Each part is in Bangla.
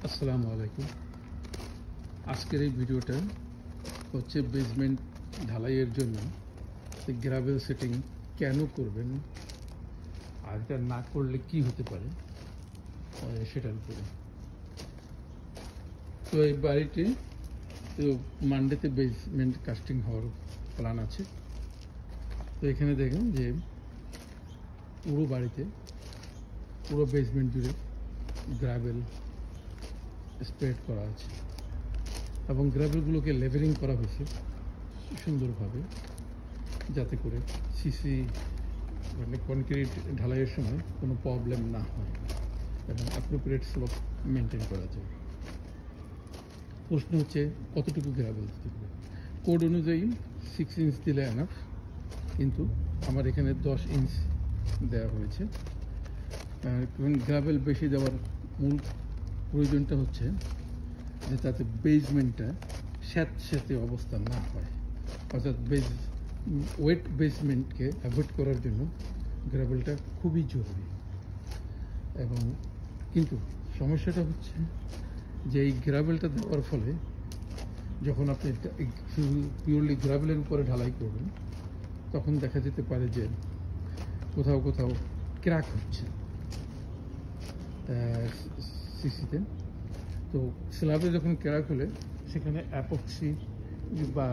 আসসালামু আলাইকুম। আজকের এই ভিডিওটা হচ্ছে বেসমেন্ট ঢালাইয়ের জন্য গ্রাভেল সেটিং কেন করবেন আর এটা না করলে কি হতে পারে সেটার উপরে। তো এই বাড়িটি তো মানডেতে বেসমেন্ট কাস্টিং হওয়ার প্ল্যান আছে। তো এখানে দেখেন যে পুরো বাড়িতে পুরো বেসমেন্ট জুড়ে গ্রাভেল স্প্রেড করা আছে এবং গ্রাভেলগুলোকে লেভেলিং করা হয়েছে সুন্দরভাবে, যাতে করে সিসি মানে কনক্রিট ঢালাইয়ের সময় কোনো প্রবলেম না হয় এবং অ্যাপ্রোপ্রিয়েট স্লোপ মেনটেন করা যায়। প্রশ্ন হচ্ছে কতটুকু গ্রাভেল দিতে হবে। কোড অনুযায়ী 6 ইঞ্চ দিলে এনাফ, কিন্তু আমার এখানে 10 ইঞ্চ দেওয়া হয়েছে। গ্রাভেল বেশি দেওয়ার মূল প্রয়োজনটা হচ্ছে যে তাতে বেসমেন্টটা স্যাঁতস্যাঁতে অবস্থা না হয়, অর্থাৎ ওয়েট বেসমেন্টকে অ্যাভয়েড করার জন্য গ্রাভেলটা খুবই জরুরি। এবং কিন্তু সমস্যাটা হচ্ছে যে এই গ্রাভেলটা দেওয়ার ফলে যখন আপনি পিওরলি গ্রাভেলের উপরে ঢালাই করবেন তখন দেখা যেতে পারে যে কোথাও কোথাও ক্র্যাক হচ্ছে সিসিতে। তো স্ল্যাবে যখন ক্র্যাক হলে সেখানে অ্যাপক্সি বা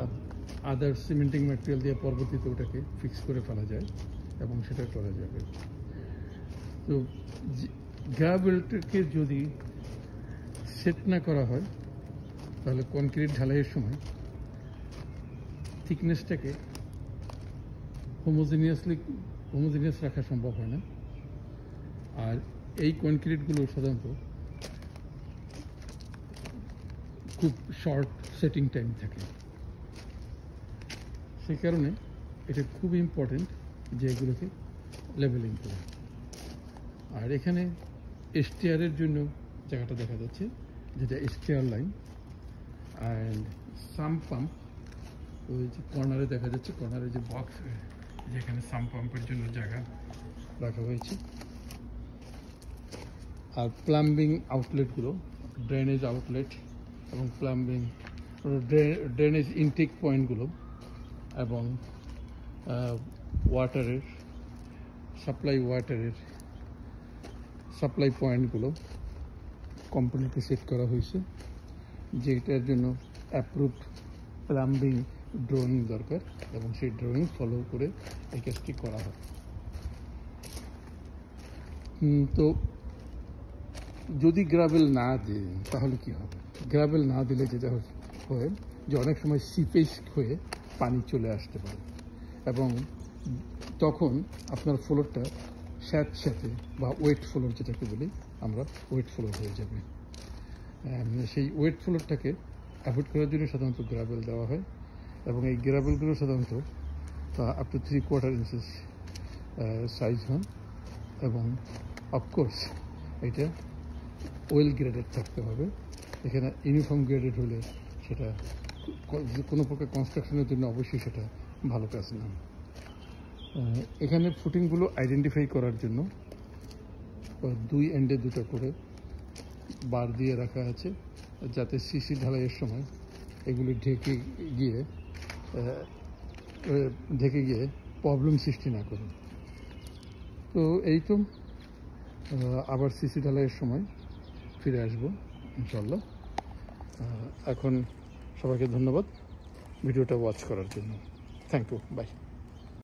আদার সিমেন্টিং ম্যাটেরিয়াল দিয়ে পরবর্তীতে ওটাকে ফিক্স করে ফেলা যায় এবং সেটা করা যাবে। তো গ্রাভেলটাকে যদি সেট না করা হয় তাহলে কনক্রিট ঢালাইয়ের সময় থিকনেসটাকে হোমোজিনিয়াস রাখা সম্ভব হয় না। আর এই কনক্রিটগুলো সাধারণত খুব শর্ট সেটিং টাইম থাকে, সেই কারণে এটা খুব ইম্পর্টেন্ট যে এগুলোকে লেভেলিং করা। আর এখানে এসটিআরের জন্য জায়গাটা দেখা যাচ্ছে, যেটা STR line and some pump ওই যে কর্নারে দেখা যাচ্ছে, কর্নারে যে বক্স যেখানে সাম পাম্পের জন্য জায়গা রাখা হয়েছে। আর প্লাম্বিং আউটলেটগুলো, ড্রেনেজ আউটলেট এবং প্লাম্বিং ড্রেনেজ ইনটেক পয়েন্টগুলো এবং সাপ্লাই পয়েন্টগুলো কমপ্লিটলি সেট করা হয়েছে, যেটার জন্য অ্যাপ্রুভড প্লাম্বিং ড্রয়িং দরকার এবং সেই ড্রয়িং ফলো করে এই কাজটি করা হয়। তো যদি গ্রাভেল না দিই তাহলে কি হবে? গ্রাভেল না দিলে যেটা হয় যে অনেক সময় সিপেজ হয়ে পানি চলে আসতে পারে এবং তখন আপনার ফ্লোরটা স্যাঁতস্যাঁতে বা ওয়েট ফ্লোর যেটাকে বলি আমরা, ওয়েট ফ্লোর হয়ে যাবে। সেই ওয়েট ফ্লোরটাকে অ্যাভয়েড করার জন্য সাধারণত গ্রাভেল দেওয়া হয় এবং এই গ্রাভেলগুলো সাধারণত আপ টু 3/4 ইঞ্চেস সাইজ হয় এবং অফকোর্স এটা ওয়েল গ্রেডেড থাকতে হবে। এখানে ইউনিফর্ম গ্রেডেড হলে সেটা কোনো প্রকার কনস্ট্রাকশনের জন্য অবশ্যই সেটা ভালো কাজ না। এখানে ফুটিংগুলো আইডেন্টিফাই করার জন্য 2 এন্ডে 2টা করে বার দিয়ে রাখা আছে, যাতে সিসি ঢালাইয়ের সময় এগুলি ঢেকে গিয়ে প্রবলেম সৃষ্টি না করে। তো এই তো আবার সিসি ঢালাইয়ের সময় ফিরে আসবো ইনশাল্লাহ। এখন সবাইকে ধন্যবাদ ভিডিওটা ওয়াচ করার জন্য। Thank you, by.